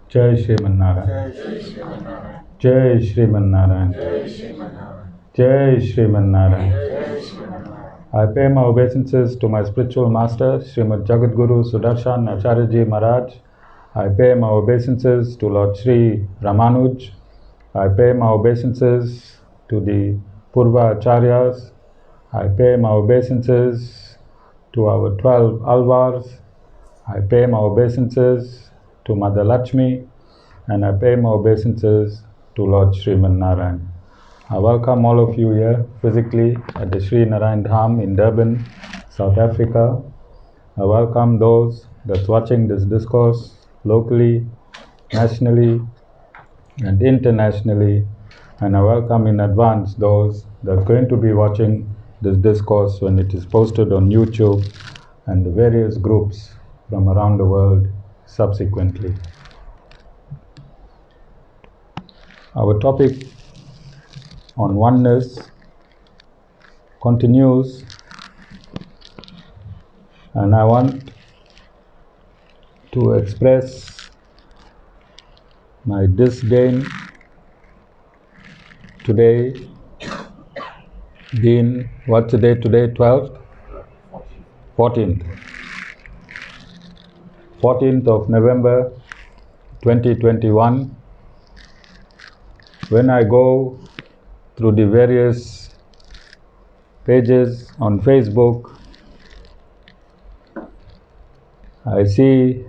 Jai Shriman Narayan. Jai Shriman Narayan. Jai Shriman Narayan. I pay my obeisances to my spiritual master, Srimad Jagadguru Sudarshan Acharyaji Maharaj. I pay my obeisances to Lord Sri Ramanuj. I pay my obeisances to the Purva Acharyas. I pay my obeisances to our 12 Alvars. I pay my obeisances to Mother Lakshmi, and I pay my obeisances to Lord Sriman Narayan. I welcome all of you here physically at the Sri Narayan Dham in Durban, South Africa. I welcome those that's watching this discourse locally, nationally, and internationally. And I welcome in advance those that's going to be watching this discourse when it is posted on YouTube and the various groups from around the world subsequently. Our topic on oneness continues, and I want to express my disdain today being, what's the date today, 12th? 14th of November 2021. When I go through the various pages on Facebook, I see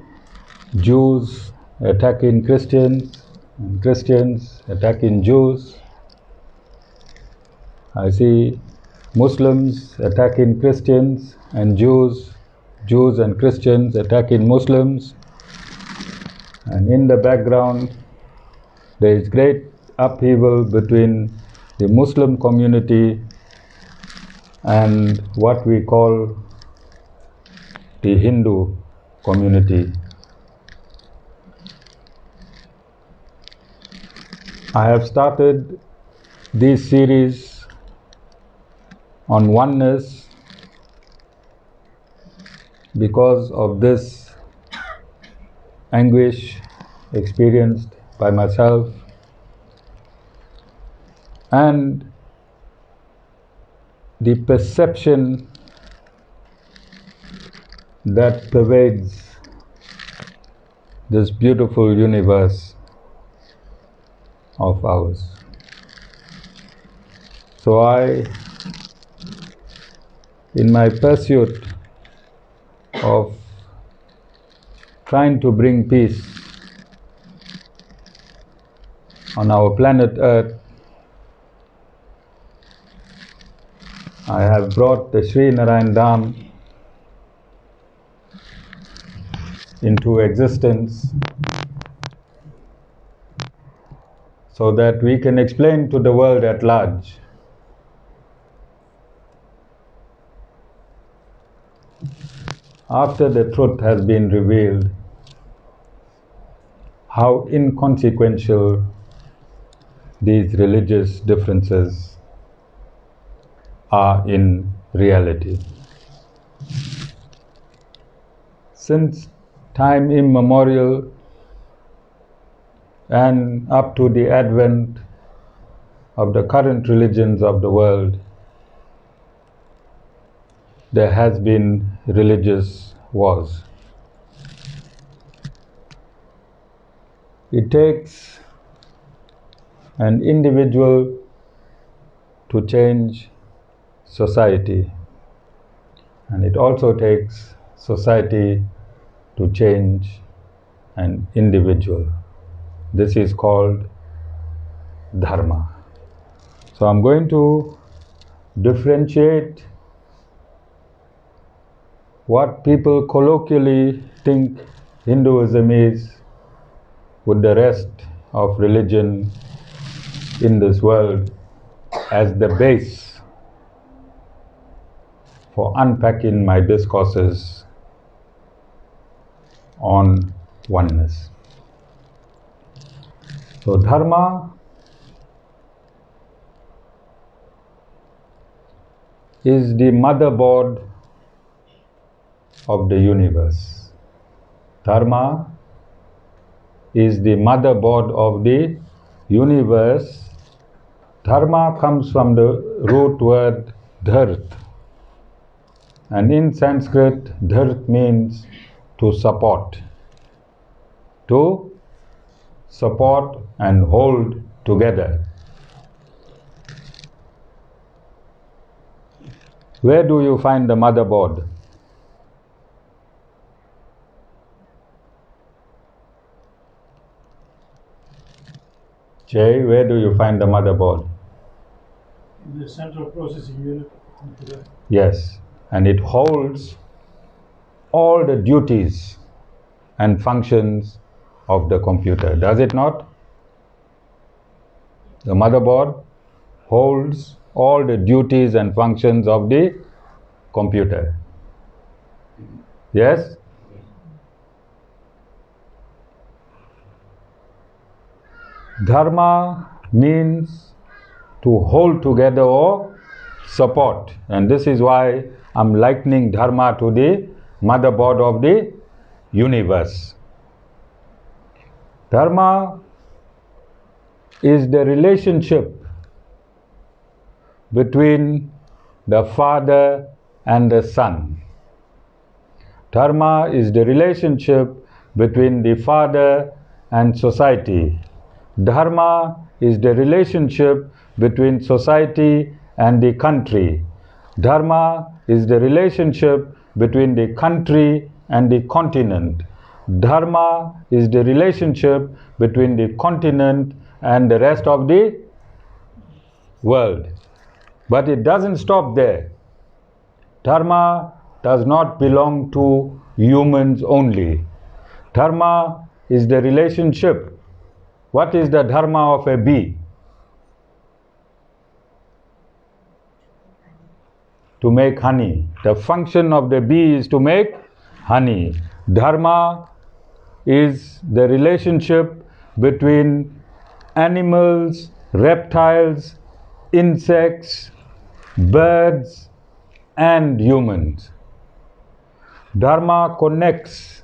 Jews attacking Christians and Christians attacking Jews. I see Muslims attacking Christians and Jews, Jews and Christians attacking Muslims. And in the background, there is great upheaval between the Muslim community and what we call the Hindu community. I have started this series on oneness because of this anguish experienced by myself and the perception that pervades this beautiful universe of ours. So in my pursuit of trying to bring peace on our planet Earth, I have brought the Sri Narayan Dham into existence so that we can explain to the world at large after the truth has been revealed how inconsequential these religious differences are in reality. Since time immemorial and up to the advent of the current religions of the world, there has been religious wars. It takes an individual to change society, and it also takes society to change an individual. This is called Dharma. So I'm going to differentiate what people colloquially think Hinduism is with the rest of religion in this world as the base for unpacking my discourses on oneness. So Dharma is the motherboard of the universe. Dharma is the motherboard of the universe. Dharma comes from the root word dharth. And in Sanskrit, dharth means to support. To support and hold together. Where do you find the motherboard? Jay, where do you find the motherboard? In the central processing unit. Yes, and it holds all the duties and functions of the computer, does it not? The motherboard holds all the duties and functions of the computer. Yes? Dharma means to hold together or support, and this is why I'm likening Dharma to the motherboard of the universe. Dharma is the relationship between the father and the son. Dharma is the relationship between the father and society. Dharma is the relationship between society and the country. Dharma is the relationship between the country and the continent. Dharma is the relationship between the continent and the rest of the world. But it doesn't stop there. Dharma does not belong to humans only. Dharma is the relationship. What is the dharma of a bee? To make honey. The function of the bee is to make honey. Dharma is the relationship between animals, reptiles, insects, birds, and humans. Dharma connects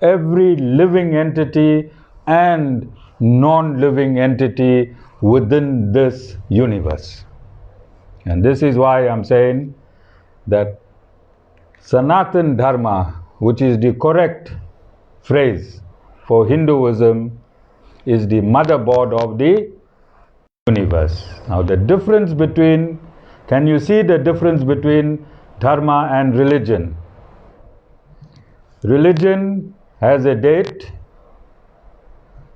every living entity and non-living entity within this universe. And this is why I'm saying that Sanatan Dharma, which is the correct phrase for Hinduism, is the motherboard of the universe. Now the difference between, can you see the difference between Dharma and religion? Religion has a date.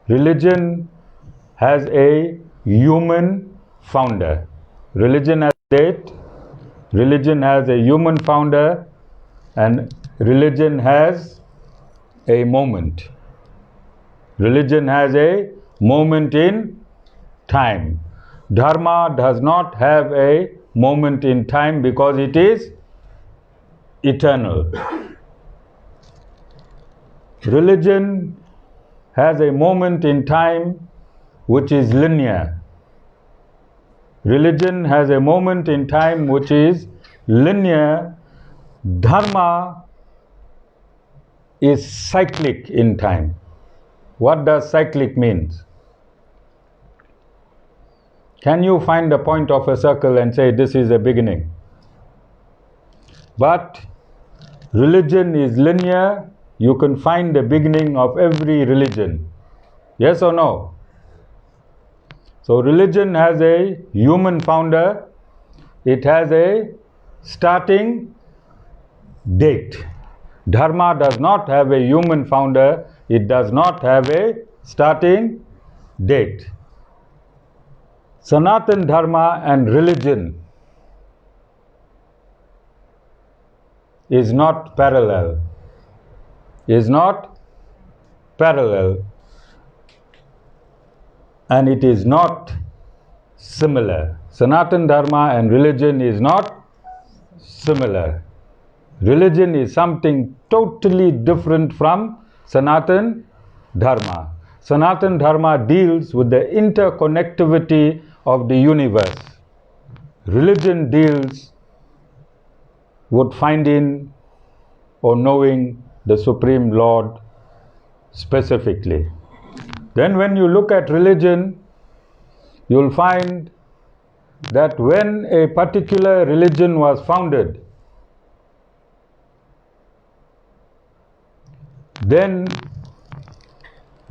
Religion has a human founder. Religion has a date. Religion has a human founder, and religion has a moment. Religion has a moment in time. Dharma does not have a moment in time because it is eternal. Religion has a moment in time which is linear. Religion has a moment in time which is linear. Dharma is cyclic in time. What does cyclic means? Can you find the point of a circle and say this is a beginning? But religion is linear. You can find the beginning of every religion. Yes or no? So religion has a human founder. It has a starting date. Dharma does not have a human founder. It does not have a starting date. Sanatan Dharma and religion is not parallel. Is not parallel, and it is not similar. Sanatan Dharma and religion is not similar. Religion is something totally different from Sanatan Dharma. Sanatan Dharma deals with the interconnectivity of the universe. Religion deals with finding or knowing the Supreme Lord specifically. Then when you look at religion, you'll find that when a particular religion was founded, then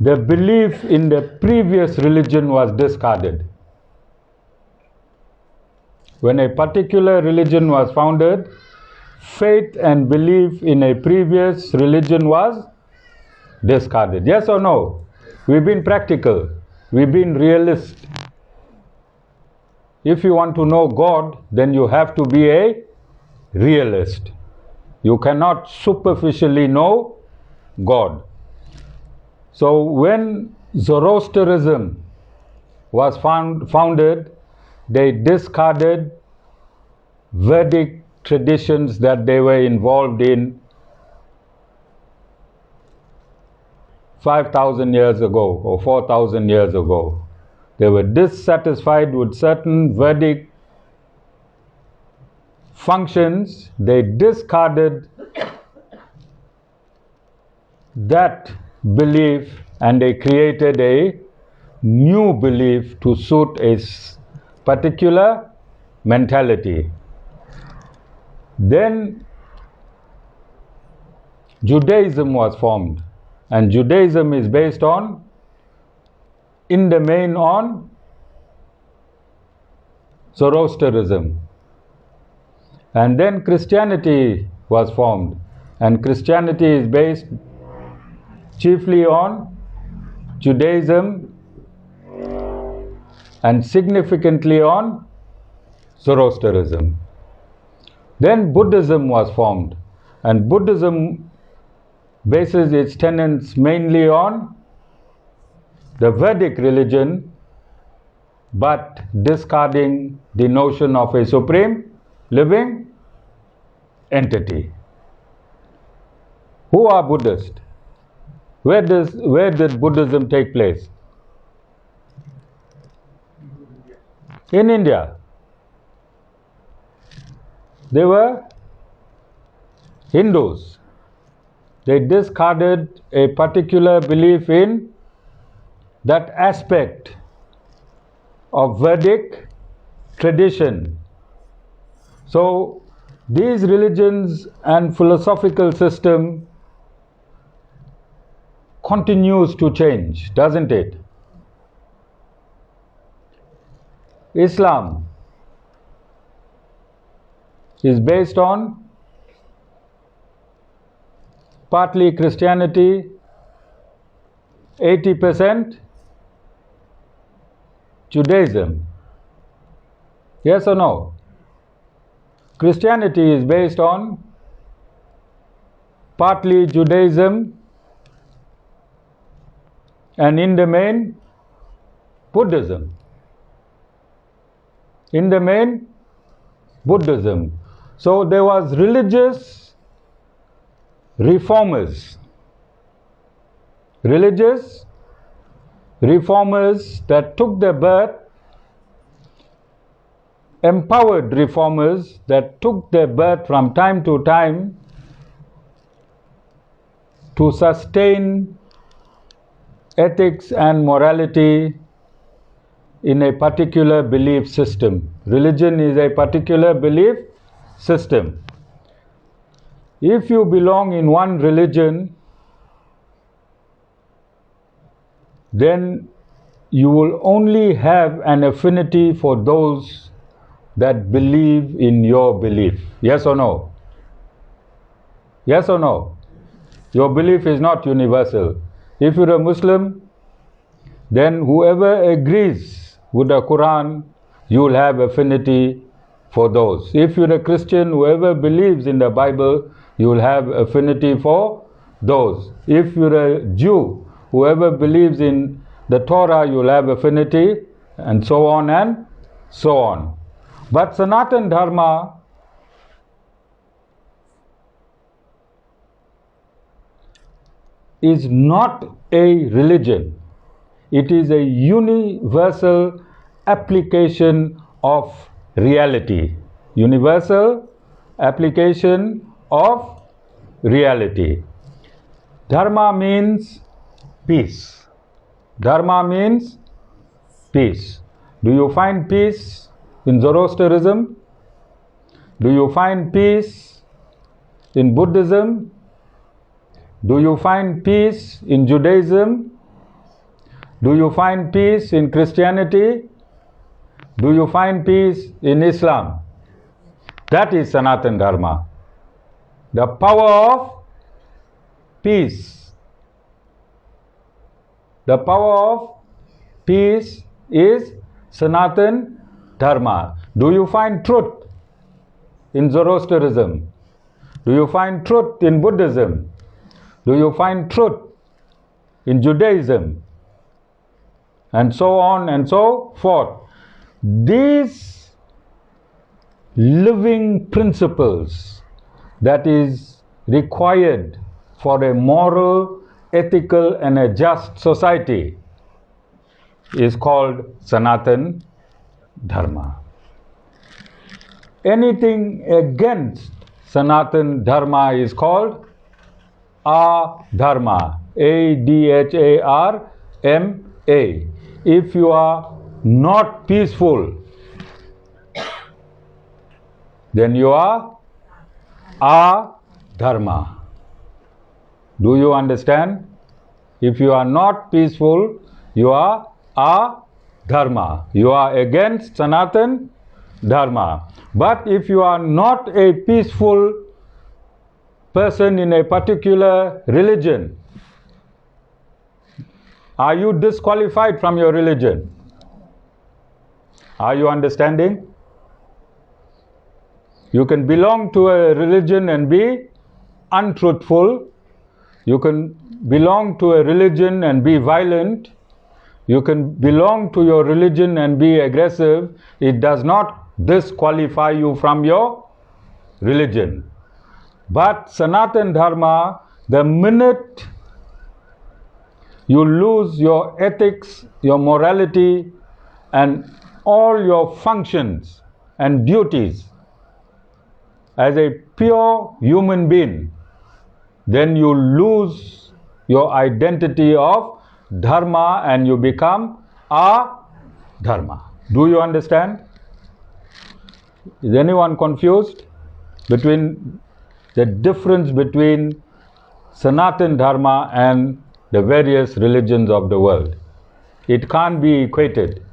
the belief in the previous religion was discarded. When a particular religion was founded, faith and belief in a previous religion was discarded. Yes or no? We've been practical. We've been realist. If you want to know God, then you have to be a realist. You cannot superficially know God. So when Zoroastrianism was founded, they discarded Vedic traditions that they were involved in 5,000 years ago or 4,000 years ago. They were dissatisfied with certain Vedic functions. They discarded that belief and they created a new belief to suit a particular mentality. Then Judaism was formed, and Judaism is based on, in the main, on Zoroastrianism. And then Christianity was formed, and Christianity is based chiefly on Judaism and significantly on Zoroastrianism. Then Buddhism was formed, and Buddhism bases its tenets mainly on the Vedic religion, but discarding the notion of a supreme living entity. Who are Buddhists? Where did Buddhism take place? In India. They were Hindus. They discarded a particular belief in that aspect of Vedic tradition. So these religions and philosophical system continues to change, doesn't it? Islam is based on partly Christianity, 80% Judaism. Yes or no? Christianity is based on partly Judaism and in the main Buddhism. In the main Buddhism. So there was religious reformers. Religious reformers that took their birth, empowered reformers that took their birth from time to time to sustain ethics and morality in a particular belief system. Religion is a particular belief system. If you belong in one religion, then you will only have an affinity for those that believe in your belief. Yes or no? Yes or no? Your belief is not universal. If you're a Muslim, then whoever agrees with the Quran, you will have affinity for those. If you're a Christian, whoever believes in the Bible, you will have affinity for those. If you're a Jew, whoever believes in the Torah, you will have affinity, and so on and so on. But Sanatan Dharma is not a religion. It is a universal application of reality. Universal application of reality. Dharma means peace. Dharma means peace. Do you find peace in Zoroastrianism? Do you find peace in Buddhism? Do you find peace in Judaism? Do you find peace in Christianity? Do you find peace in Islam? That is Sanatan Dharma. The power of peace. The power of peace is Sanatan Dharma. Do you find truth in Zoroastrianism? Do you find truth in Buddhism? Do you find truth in Judaism? And so on and so forth. These living principles that is required for a moral, ethical and a just society is called Sanatan Dharma. Anything against Sanatan Dharma is called Adharma. A-D-H-A-R-M-A. If you are not peaceful, then you are Adharma. Do you understand? If you are not peaceful, you are Adharma. You are against Sanatan Dharma. But if you are not a peaceful person in a particular religion, are you disqualified from your religion? Are you understanding? You can belong to a religion and be untruthful. You can belong to a religion and be violent. You can belong to your religion and be aggressive. It does not disqualify you from your religion. But Sanatan Dharma, the minute you lose your ethics, your morality, and all your functions and duties as a pure human being, then you lose your identity of Dharma and you become Adharma. Do you understand? Is anyone confused between the difference between Sanatan Dharma and the various religions of the world? It can't be equated.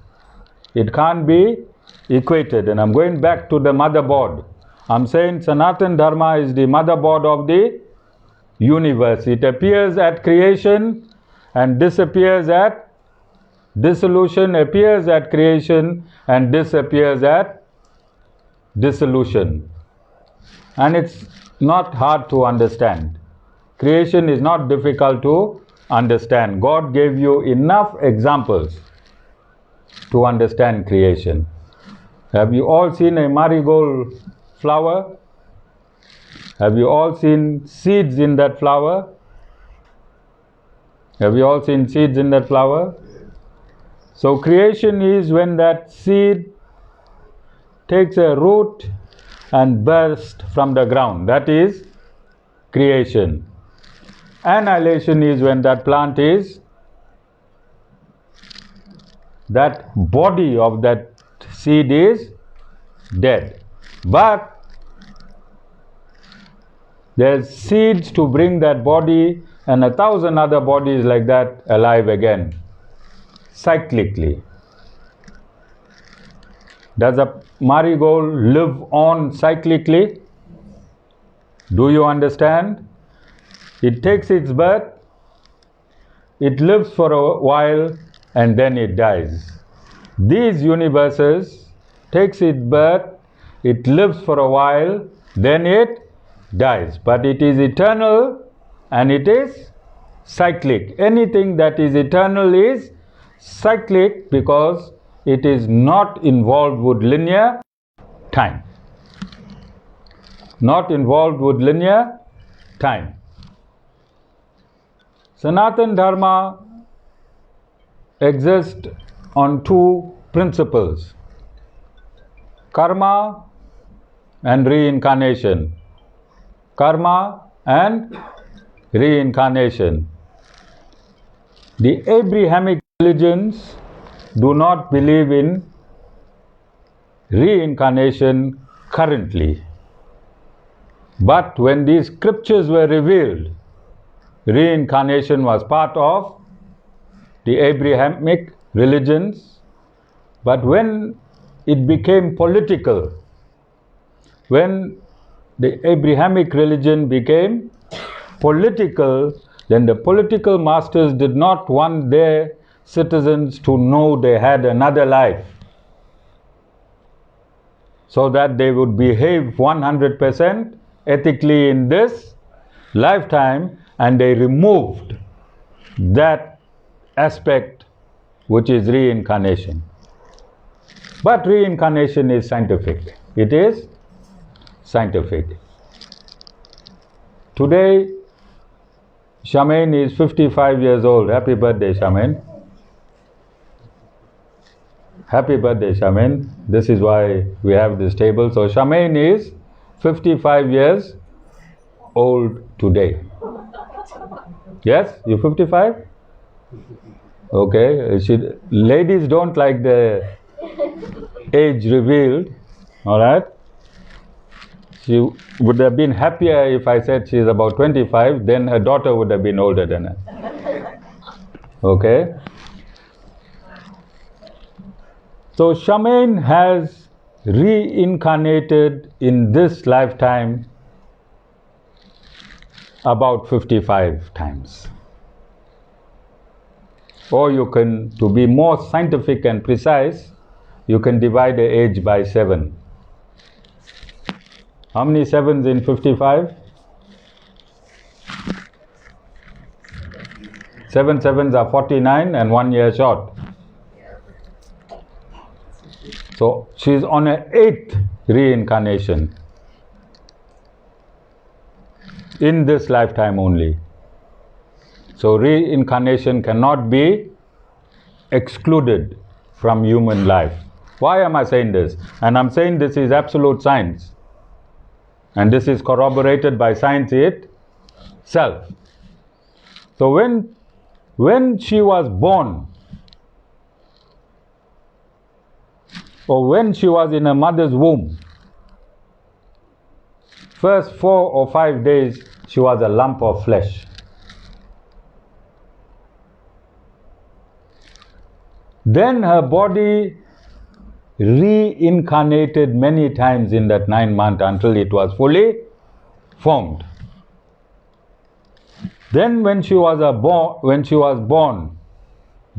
It can't be equated. And I'm going back to the motherboard. I'm saying Sanatan Dharma is the motherboard of the universe. It appears at creation and disappears at dissolution, appears at creation and disappears at dissolution. And it's not hard to understand. Creation is not difficult to understand. God gave you enough examples to understand creation. Have you all seen a marigold flower? Have you all seen seeds in that flower? Have you all seen seeds in that flower? So creation is when that seed takes a root and bursts from the ground. That is creation. Annihilation is when that plant is, that body of that seed is dead. But there's seeds to bring that body and 1,000 other bodies like that alive again, cyclically. Does a marigold live on cyclically? Do you understand? It takes its birth, it lives for a while and then it dies. These universes takes its birth, it lives for a while, then it dies. But it is eternal and it is cyclic. Anything that is eternal is cyclic because it is not involved with linear time. Not involved with linear time. Sanatan Dharma exists on two principles: karma and reincarnation. Karma and reincarnation. The Abrahamic religions do not believe in reincarnation currently. But when these scriptures were revealed, reincarnation was part of the Abrahamic religions. But when it became political, when the Abrahamic religion became political, then the political masters did not want their citizens to know they had another life, so that they would behave 100% ethically in this lifetime, and they removed that aspect which is reincarnation. But reincarnation is scientific. It is scientific. Today, Charmaine is 55 years old. Happy birthday, Charmaine. Happy birthday, Charmaine. This is why we have this table. So Charmaine is 55 years old today. Yes? You're 55? Okay. Ladies don't like the age revealed. Alright? She would have been happier if I said she is about 25, then her daughter would have been older than her. Okay? So Charmaine has reincarnated in this lifetime about 55 times. Or you can, to be more scientific and precise, you can divide the age by 7. How many 7s in 55? 7 sevens are 49 and 1 year short. So she is on her 8th reincarnation in this lifetime only. So reincarnation cannot be excluded from human life. Why am I saying this? And I'm saying this is absolute science. And this is corroborated by science itself. So when she was born, or when she was in her mother's womb, first 4 or 5 days she was a lump of flesh. Then her body reincarnated many times in that 9 months until it was fully formed. Then when she was born,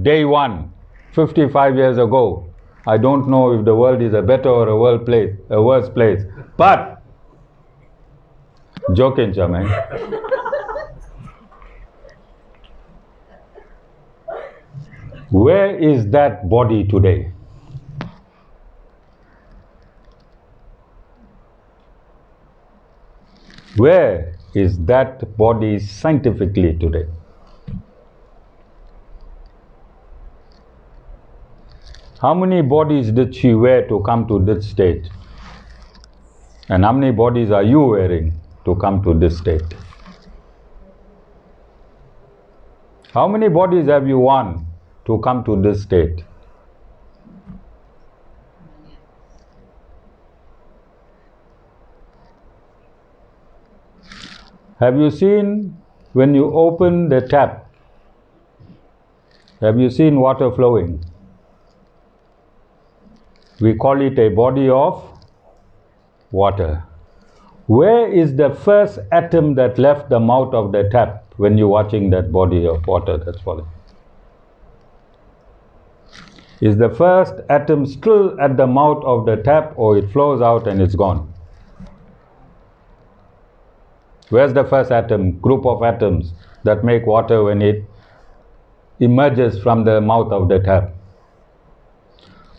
day 1, 55 years ago, I don't know if the world is a better or a worse place, but joking, Charmaine. Where is that body today? Where is that body scientifically today? How many bodies did she wear to come to this state? And how many bodies are you wearing to come to this state? How many bodies have you worn to come to this state? Have you seen when you open the tap? Have you seen water flowing? We call it a body of water. Where is the first atom that left the mouth of the tap when you're watching that body of water that's falling? Is the first atom still at the mouth of the tap, or it flows out and it's gone? Where's the first atom, group of atoms that make water when it emerges from the mouth of the tap?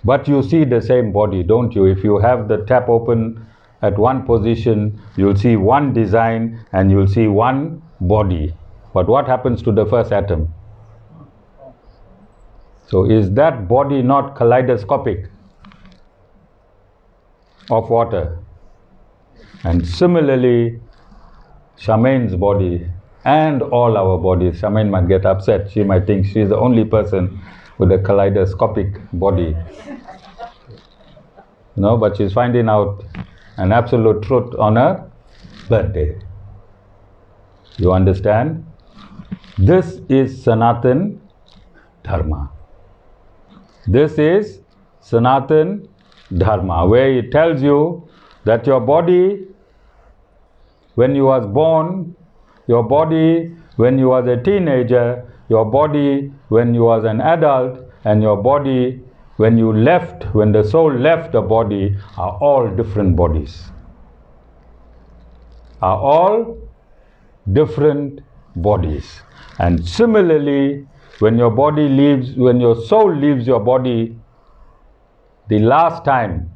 But you see the same body, don't you? If you have the tap open at one position, you'll see one design and you'll see one body. But what happens to the first atom? So is that body not kaleidoscopic of water? And similarly, Charmaine's body and all our bodies. Charmaine might get upset. She might think she's the only person with a kaleidoscopic body. No, but she's finding out an absolute truth on her birthday. You understand? This is Sanatan Dharma. This is Sanatan Dharma, where it tells you that your body, when you was born, your body when you was a teenager, your body when you was an adult, and your body when you left, when the soul left the body, are all different bodies. Are all different bodies. And similarly, when your body leaves, when your soul leaves your body, the last time,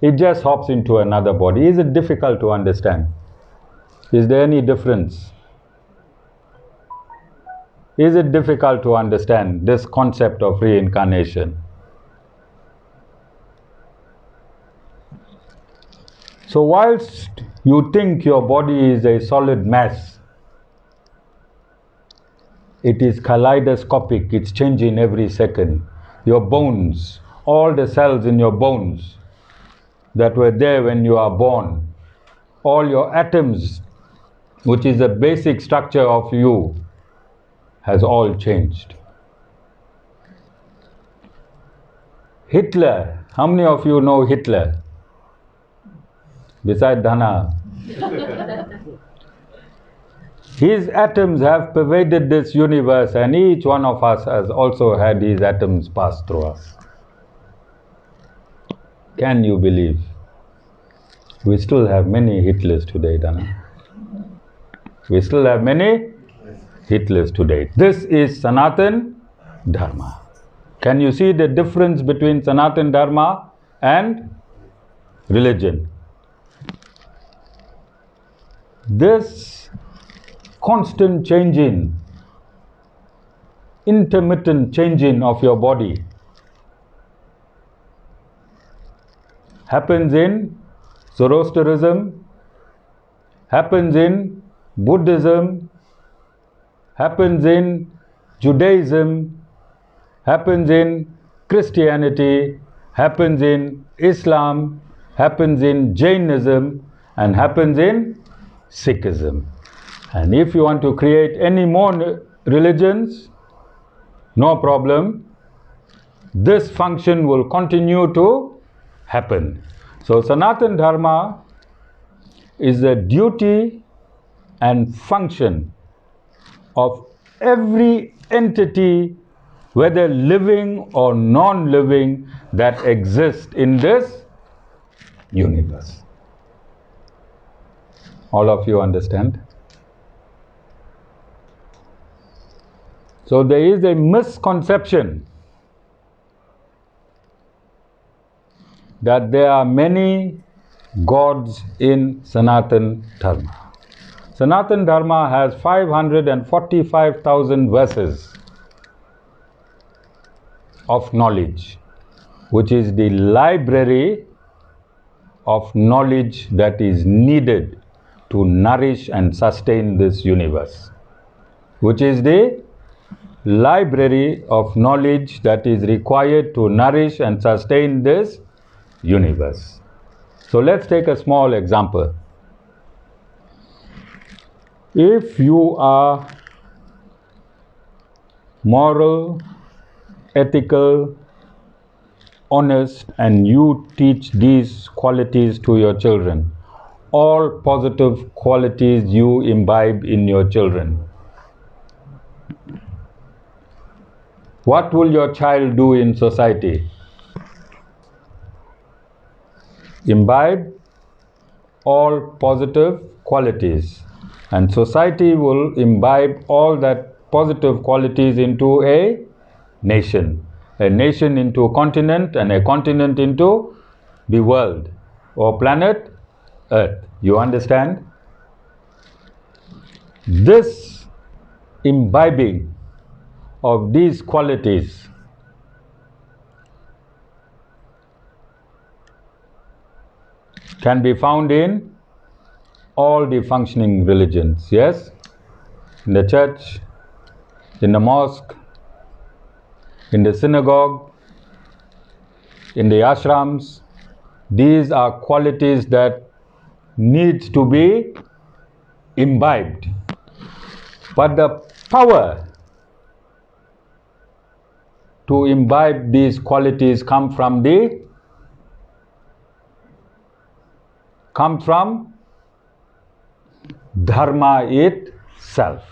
it just hops into another body. Is it difficult to understand? Is there any difference? Is it difficult to understand this concept of reincarnation? So whilst you think your body is a solid mass, it is kaleidoscopic, it's changing every second. Your bones, all the cells in your bones that were there when you are born, all your atoms, which is the basic structure of you, has all changed. Hitler, how many of you know Hitler? Besides Dhana. His atoms have pervaded this universe, and each one of us has also had his atoms pass through us. Can you believe? We still have many Hitlers today, Dhana. We still have many Hitlers today. This is Sanatan Dharma. Can you see the difference between Sanatan Dharma and religion? This constant changing, intermittent changing of your body happens in Zoroastrianism, happens in Buddhism, happens in Judaism, happens in Christianity, happens in Islam, happens in Jainism, and happens in Sikhism. And if you want to create any more religions, no problem. This function will continue to happen. So Sanatan Dharma is the duty and function of every entity, whether living or non-living, that exists in this universe. All of you understand? So there is a misconception that there are many gods in Sanatan Dharma. Sanatan Dharma has 545,000 verses of knowledge, which is the library of knowledge that is needed to nourish and sustain this universe, which is the library of knowledge that is required to nourish and sustain this universe. So let's take a small example. If you are moral, ethical, honest, and you teach these qualities to your children, all positive qualities you imbibe in your children, what will your child do in society? Imbibe all positive qualities, and society will imbibe all that positive qualities into a nation into a continent, and a continent into the world or planet Earth. You understand? This imbibing of these qualities can be found in all the functioning religions, yes? In the church, in the mosque, in the synagogue, in the ashrams. These are qualities that need to be imbibed. But the power to imbibe these qualities come from Dharma itself.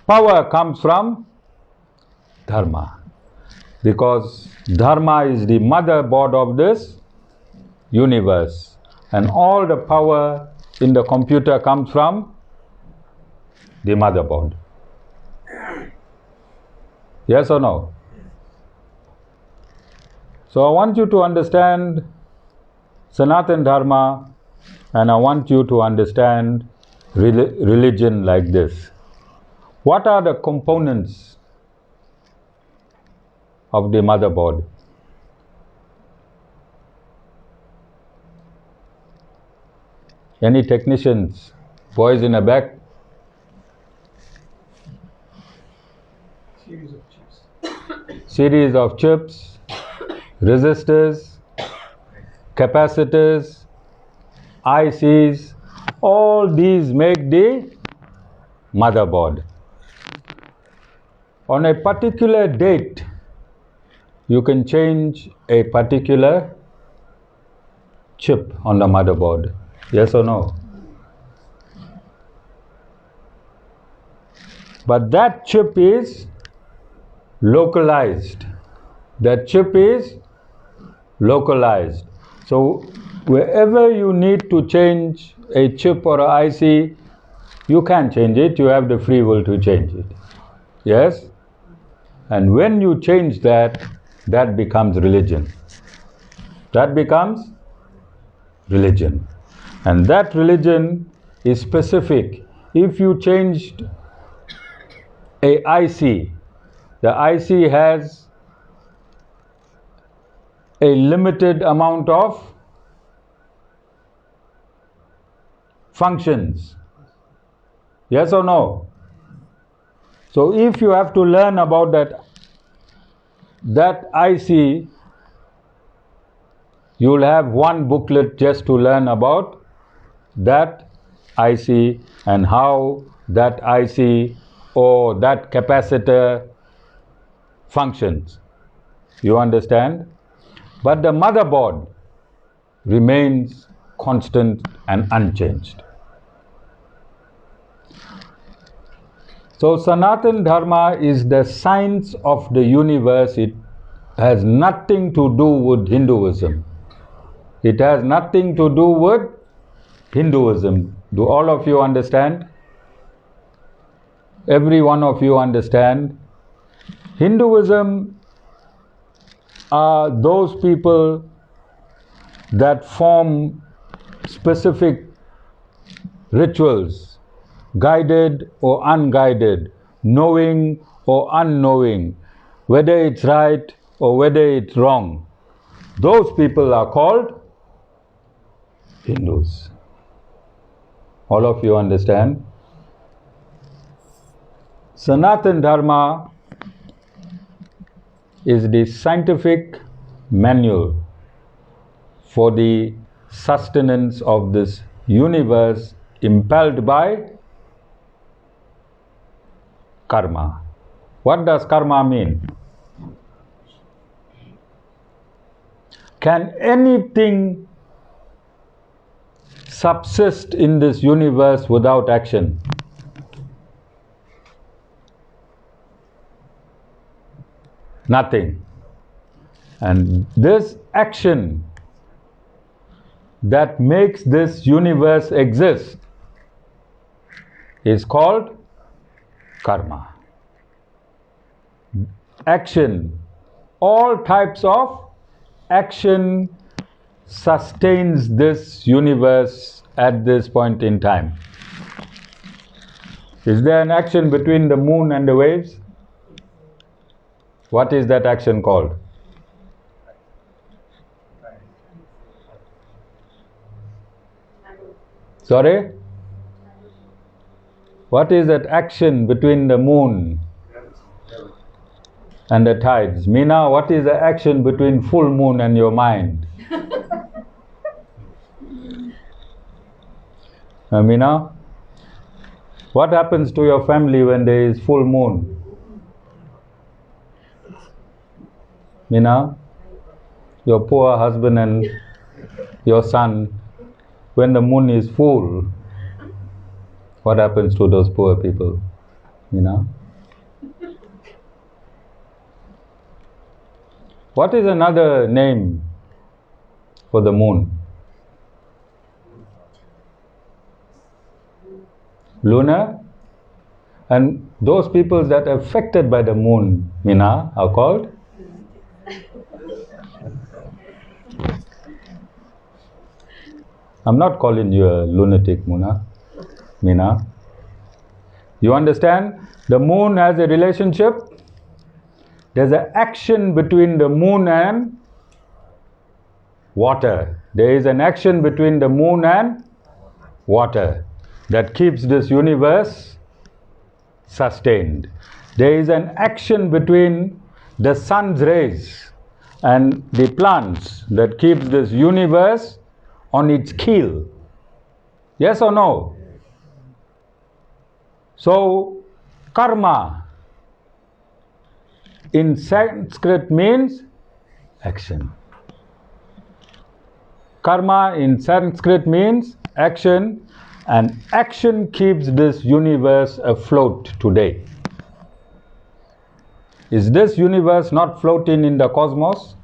Power comes from Dharma, because Dharma is the motherboard of this universe, and all the power in the computer comes from the motherboard. Yes or no? So I want you to understand Sanatan Dharma, and I want you to understand religion like this. What are the components of the motherboard? Any technicians? Boys in the back? Series of chips. Series of chips, resistors, capacitors, ICs, all these make the motherboard. On a particular date, you can change a particular chip on the motherboard. Yes or no? But that chip is localized. That chip is localized. So wherever you need to change a chip or a IC, you can change it. You have the free will to change it. Yes? And when you change that, that becomes religion. That becomes religion. And that religion is specific. If you changed a IC, the IC has a limited amount of functions. Yes or no? So if you have to learn about that IC, you will have one booklet just to learn about that IC and how that IC or that capacitor functions. You understand? But the motherboard remains constant and unchanged. So Sanatan Dharma is the science of the universe. It has nothing to do with Hinduism. It has nothing to do with Hinduism. Do all of you understand? Every one of you understand? Hinduism are those people that form specific rituals, guided or unguided, knowing or unknowing, whether it's right or whether it's wrong. Those people are called Hindus. All of you understand? Sanatan Dharma is the scientific manual for the sustenance of this universe impelled by karma. What does karma mean? Can anything subsist in this universe without action? Nothing. And this action that makes this universe exist is called karma. Action, all types of action sustains this universe at this point in time. Is there an action between the moon and the waves? What is that action called? Sorry? What is that action between the moon? and the tides. Meena, what is the action between full moon and your mind? Meena, what happens to your family when there is full moon? Meena, your poor husband and your son, when the moon is full, what happens to those poor people? Meena? What is another name for the moon? Lunar. And those people that are affected by the moon, Meena, are called? I'm not calling you a lunatic, Meena. You understand? The moon has a relationship. There's an action between the moon and water. There is an action between the moon and water that keeps this universe sustained. There is an action between the sun's rays and the plants that keeps this universe on its keel. Yes or no? So, karma in Sanskrit means action. Karma in Sanskrit means action, and action keeps this universe afloat today. Is this universe not floating in the cosmos?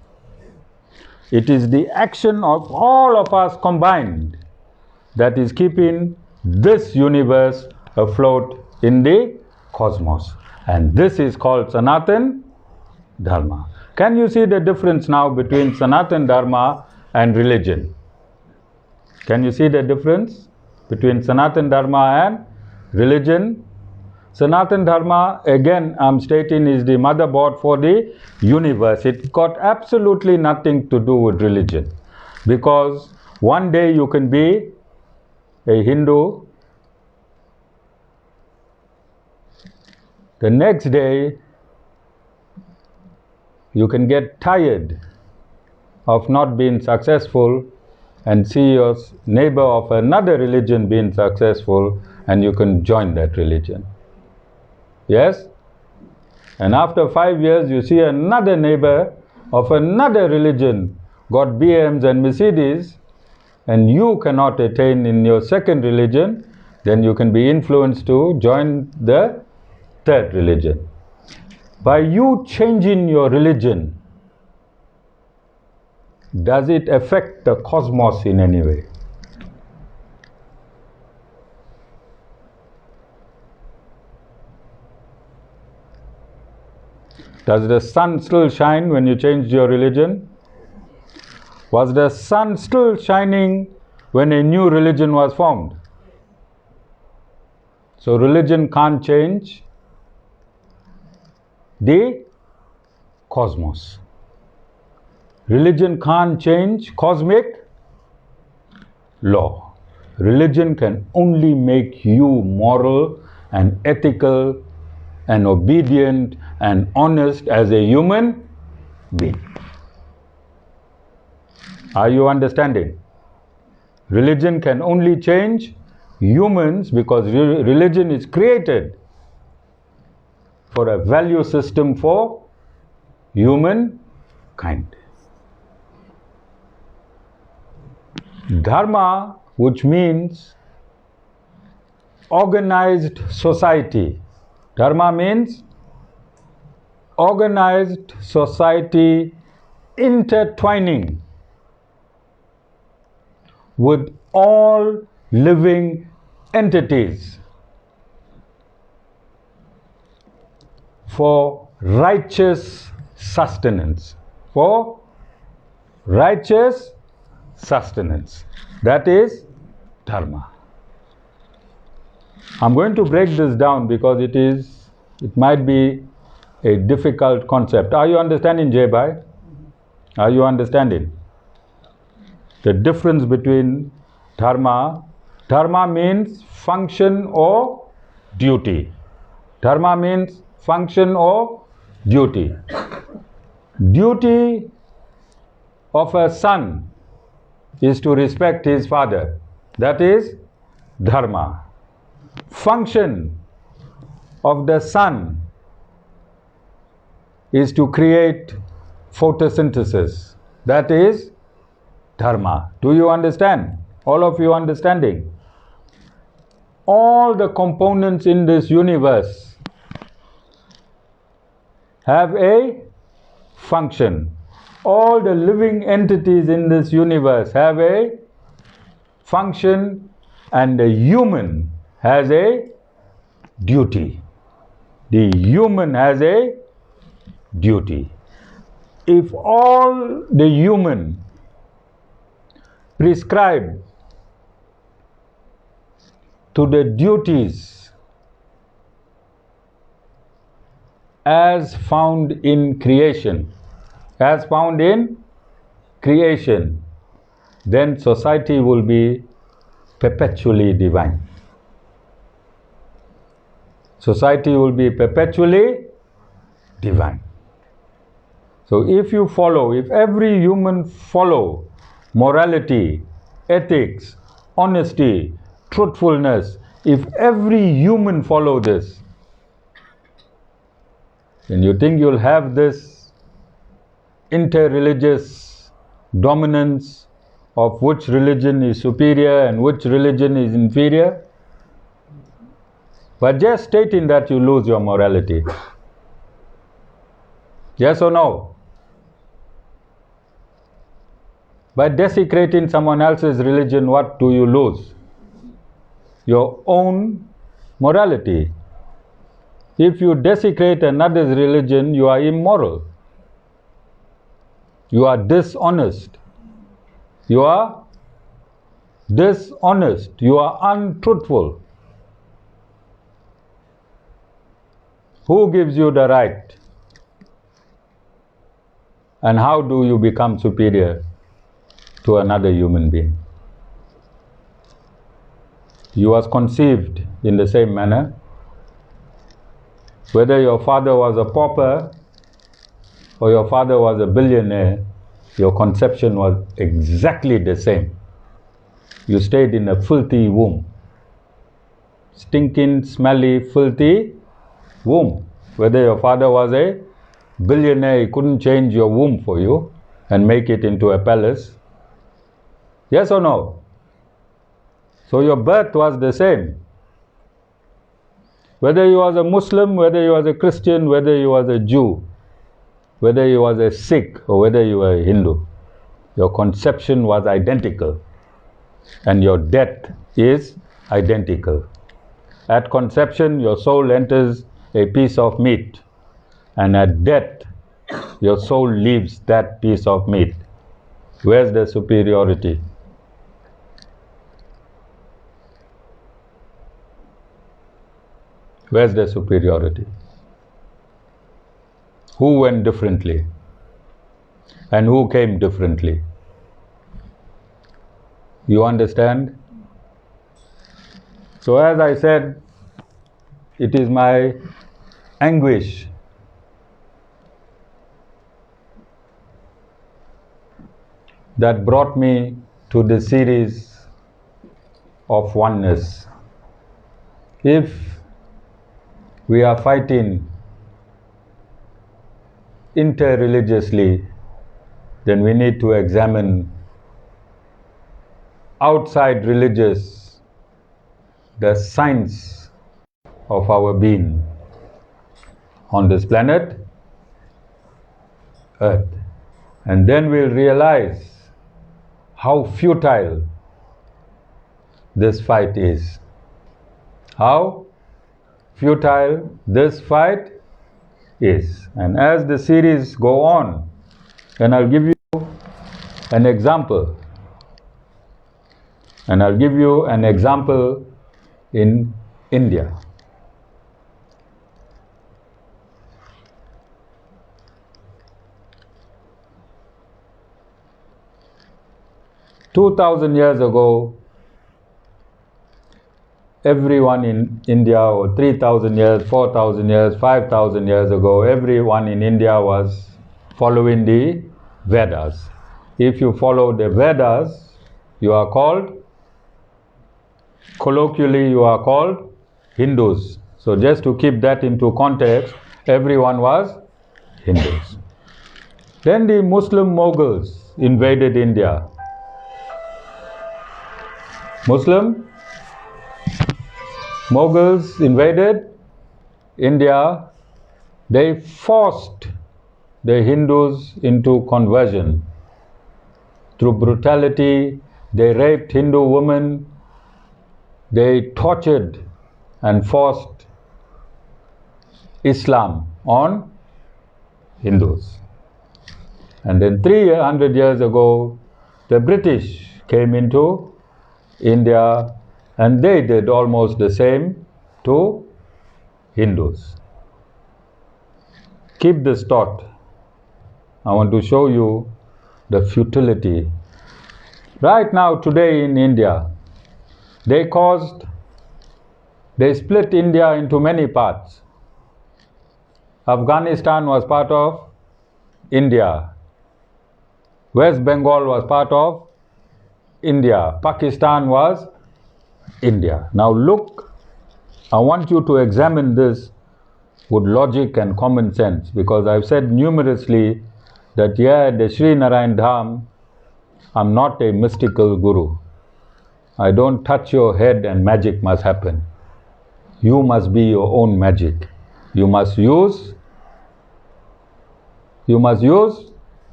It is the action of all of us combined that is keeping this universe afloat in the cosmos. And this is called Sanatan Dharma. Can you see the difference now between Sanatan Dharma and religion? Can you see the difference between Sanatan Dharma and religion? Sanatan Dharma, again I'm stating, is the motherboard for the universe. It got absolutely nothing to do with religion. Because one day you can be a Hindu, the next day you can get tired of not being successful and see your neighbor of another religion being successful, and you can join that religion. Yes? And after 5 years you see another neighbor of another religion got BMs and Mercedes, and you cannot attain in your second religion, then you can be influenced to join the third religion. By you changing your religion, does it affect the cosmos in any way? Does the sun still shine when you changed your religion? Was the sun still shining when a new religion was formed? So religion can't change the cosmos. Religion can't change cosmic law. Religion can only make you moral and ethical and obedient and honest as a human being. Are you understanding? Religion can only change humans because religion is created for a value system for humankind. Dharma, which means organized society. Dharma means organized society intertwining with all living entities for righteous sustenance. For righteous sustenance. That is Dharma. I'm going to break this down because it might be a difficult concept. Are you understanding, Jay Bhai? Are you understanding? The difference between Dharma. Dharma means function or duty. Dharma means function or Duty. Duty of a son is to respect his father. That is Dharma. Function of the sun is to create photosynthesis. That is Dharma. Do you understand? All of you understanding? All the components in this universe have a function. All the living entities in this universe have a function, and the human has a duty. The human has a duty. If all the human prescribe to the duties as found in creation, then society will be perpetually divine. Society will be perpetually divine. So if every human follow morality, ethics, honesty, truthfulness, if every human follow this, then you think you'll have this inter-religious dominance of which religion is superior and which religion is inferior? But just stating that, you lose your morality. Yes or no? By desecrating someone else's religion, what do you lose? Your own morality. If you desecrate another's religion, you are immoral. You are dishonest. You are dishonest. You are untruthful. Who gives you the right? And how do you become superior to another human being? You was conceived in the same manner. Whether your father was a pauper or your father was a billionaire, your conception was exactly the same. You stayed in a filthy womb. Stinking, smelly, filthy womb. Whether your father was a billionaire, he couldn't change your womb for you and make it into a palace. Yes or no? So your birth was the same. Whether you was a Muslim, whether you was a Christian, whether you was a Jew, whether you was a Sikh or whether you were a Hindu, your conception was identical and your death is identical. At conception, your soul enters a piece of meat, and at death, your soul leaves that piece of meat. Where's the superiority? Where's the superiority? Who went differently? And who came differently? You understand? So as I said, it is my anguish that brought me to the series of oneness. If we are fighting inter-religiously, then we need to examine outside religious the science of our being on this planet Earth, and then we'll realize how futile this fight is. How futile this fight is. And as the series go on, then I'll give you an example. And I'll give you an example in India. "2,000 years ago, everyone in India, or 3,000 years, 4,000 years, 5,000 years ago, everyone in India was following the Vedas. If you follow the Vedas, you are called, colloquially, you are called Hindus. So just to keep that into context, everyone was Hindus. Then the Muslim Mughals invaded India. Muslim Mughals invaded India. They forced the Hindus into conversion. Through brutality, they raped Hindu women, they tortured and forced Islam on Hindus. And then 300 years ago, the British came into India and they did almost the same to Hindus. Keep this thought. I want to show you the futility. Right now, today in India, they split India into many parts. Afghanistan was part of India. West Bengal was part of India. Pakistan was India. Now look, I want you to examine this with logic and common sense, because I've said numerously that the Sri Narayan Dham, I'm not a mystical guru. I don't touch your head and magic must happen. You must be your own magic. You must use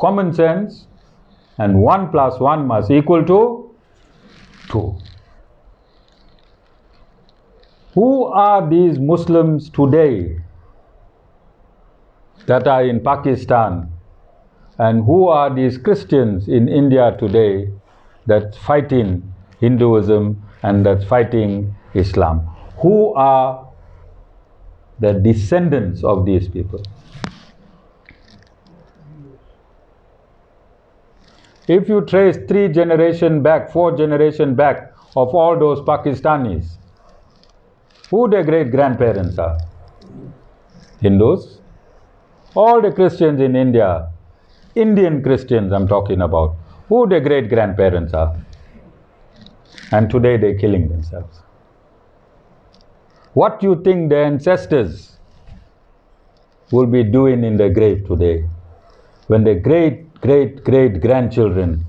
common sense, and 1 + 1 must equal to 2. Who are these Muslims today that are in Pakistan, and who are these Christians in India today that's fighting Hinduism and that's fighting Islam? Who are the descendants of these people? If you trace 3 generations back, 4 generations back of all those Pakistanis, who their great-grandparents are? Hindus. All the Christians in India, Indian Christians I'm talking about, who their great-grandparents are? And today they're killing themselves. What do you think their ancestors will be doing in their grave today, when their great-great-great-grandchildren,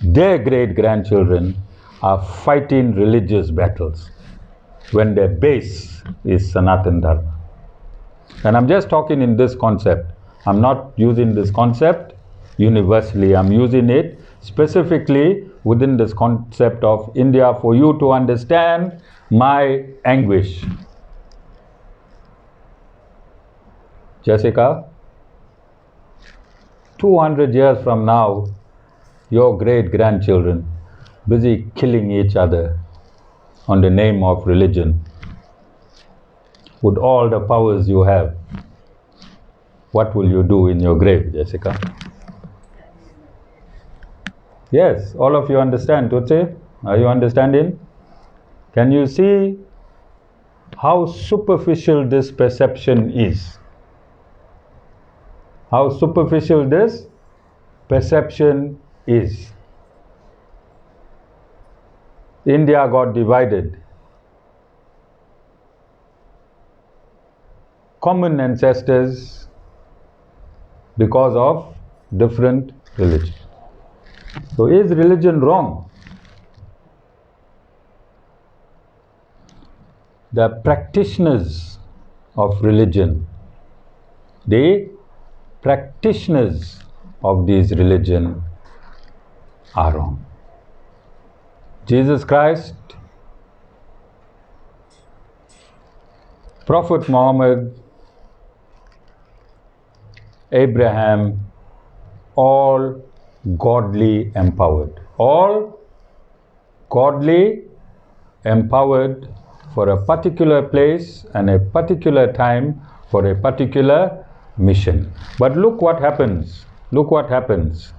their great-grandchildren are fighting religious battles, when their base is Sanat Dharma? And I'm just talking in this concept. I'm not using this concept universally. I'm using it specifically within this concept of India for you to understand my anguish. Jessica, 200 years from now, your great-grandchildren busy killing each other on the name of religion. With all the powers you have, what will you do in your grave, Jessica? Yes, all of you understand, Tutsi? Are you understanding? Can you see how superficial this perception is? How superficial this perception is. India got divided. Common ancestors because of different religions. So is religion wrong? The practitioners of religion, the practitioners of this religion are wrong. Jesus Christ, Prophet Muhammad, Abraham, all godly empowered. All godly empowered for a particular place and a particular time for a particular mission. But look what happens. Look what happens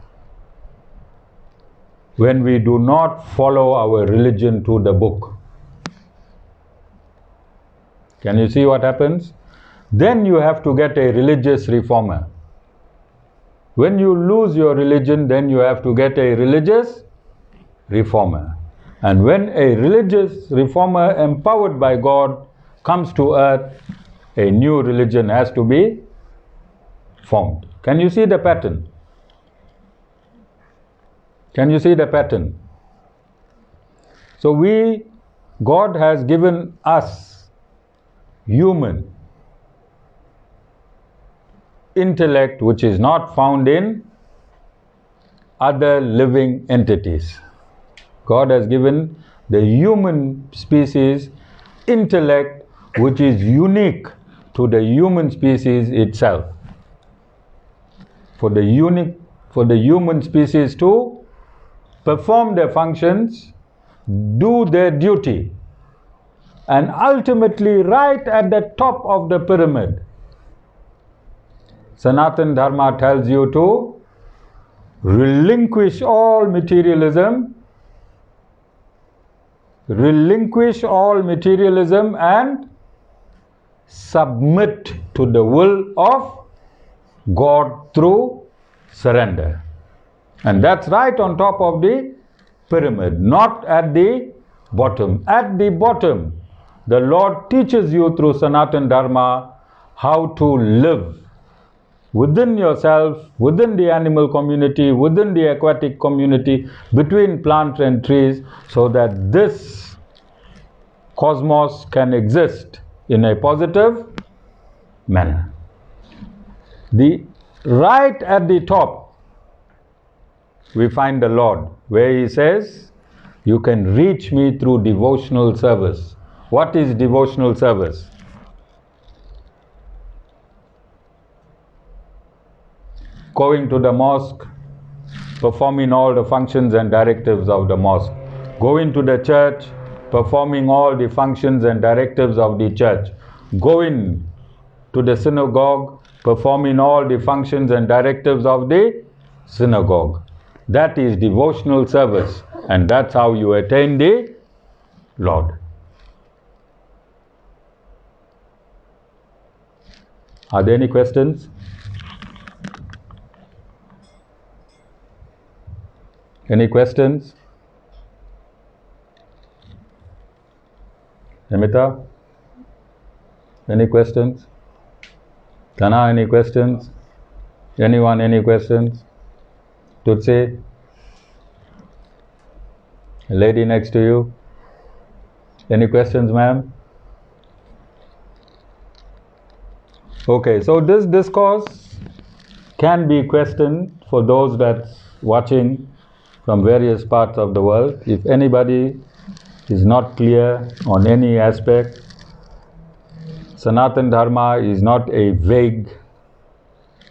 when we do not follow our religion to the book. Can you see what happens? Then you have to get a religious reformer. When you lose your religion, then you have to get a religious reformer. And when a religious reformer empowered by God comes to earth, a new religion has to be formed. Can you see the pattern? Can you see the pattern? So God has given us human intellect which is not found in other living entities. God has given the human species intellect which is unique to the human species itself. For the human species to perform their functions, do their duty, and ultimately right at the top of the pyramid, Sanatan Dharma tells you to relinquish all materialism, and submit to the will of God through surrender. And that's right on top of the pyramid, not at the bottom. At the bottom, the Lord teaches you through Sanatan Dharma how to live within yourself, within the animal community, within the aquatic community, between plants and trees, so that this cosmos can exist in a positive manner. Right at the top, we find the Lord, where He says, you can reach me through devotional service. What is devotional service? Going to the mosque, performing all the functions and directives of the mosque. Going to the church, performing all the functions and directives of the church. Going to the synagogue, performing all the functions and directives of the synagogue. That is devotional service, and that's how you attain the Lord. Are there any questions? Any questions? Amita? Any questions? Tana, any questions? Anyone, any questions? Tutsi? A lady next to you? Any questions, ma'am? Okay, so this discourse can be questioned for those that's watching from various parts of the world. If anybody is not clear on any aspect, Sanatan Dharma is not a vague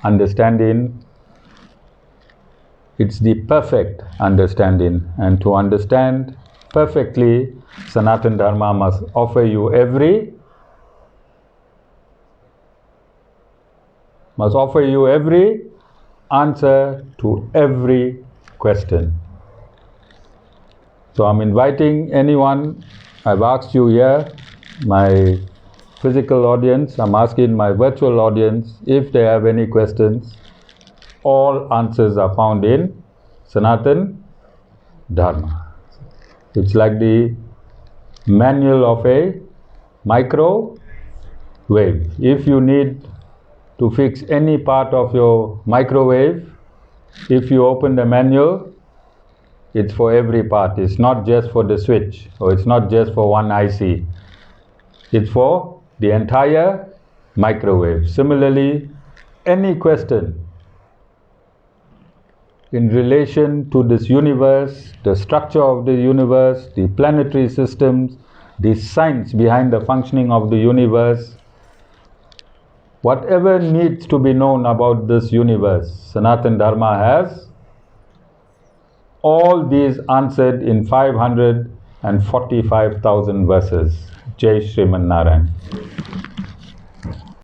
understanding. It's the perfect understanding. And to understand perfectly, Sanatan Dharma must offer you every answer to every question. So I'm inviting anyone, I've asked you here, my physical audience, I'm asking my virtual audience if they have any questions. All answers are found in Sanatan Dharma. It's like the manual of a microwave. If you need to fix any part of your microwave, if you open the manual, it's for every part. It's not just for the switch, or it's not just for one IC. It's for the entire microwave. Similarly, any question in relation to this universe, the structure of the universe, the planetary systems, the science behind the functioning of the universe, whatever needs to be known about this universe, Sanatan Dharma has all these answered in 545,000 verses. Jai Sriman Narayan.